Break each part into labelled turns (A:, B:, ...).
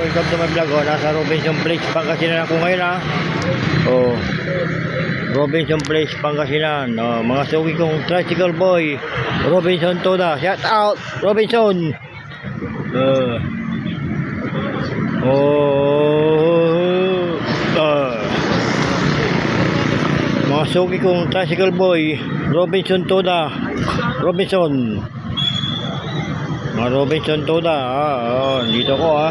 A: welcome to my vlog. Nasa Robinson Place, Pangasinan ako ngayon ha. Robinson Place, Pangasinan. Mga suki kong tricycle boy, Robinson Toda. Shout out, Robinson. Mga suki kong tricycle boy, Robinson Toda. Robinson. Mga Robinson Toda. Dito ko ha.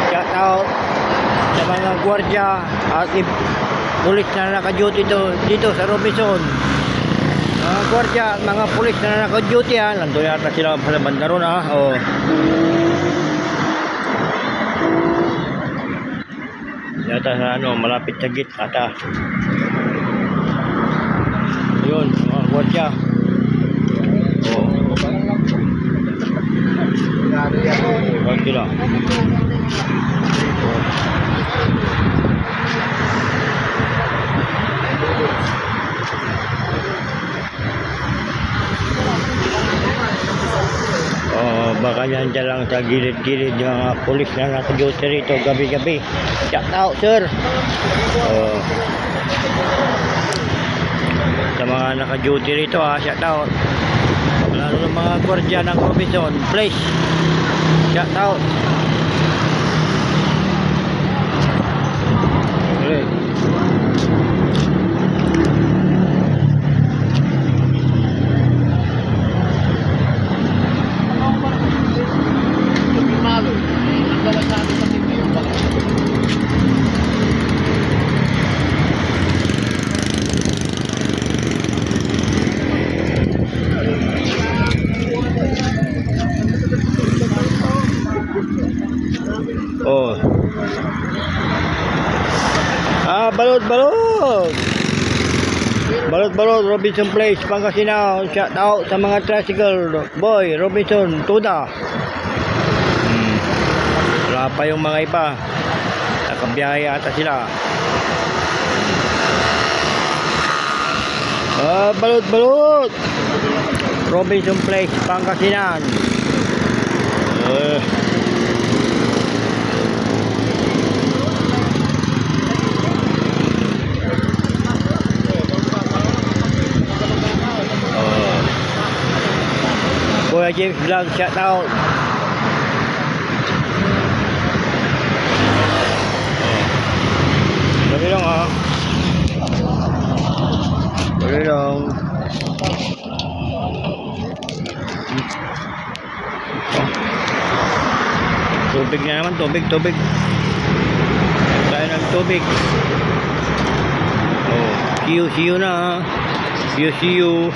A: Shout out sa mga gwardiya at pulis na naka-duty dito sa Robinson. Mga gwardiya at mga pulis na naka-duty ha. Nandun yata sila sa banda ron ha. Yata sa malapit sa gate ata. Yun, mga gwardiya. Bakit sila? Baka yan dyan lang sa gilid-gilid yung mga pulis na naka-duty rito gabi-gabi. Shout out sir. Sa mga naka-duty rito ha, shout out. Lalo ng mga gwardiya ng Robinson Place. Shout out. Balot Robinson Place, Pangasinan. Shout out sa mga tricycle boy, Robinson Toda. Wala pa yung mga iba, nakabiyahe ata sila. Balot Robinson Place, Pangasinan. Kuya James Vlog, shout out. Dali lang ha. Dali lang. Tubig na naman, tubig. Tayo ng tubig. See you na ha. See you.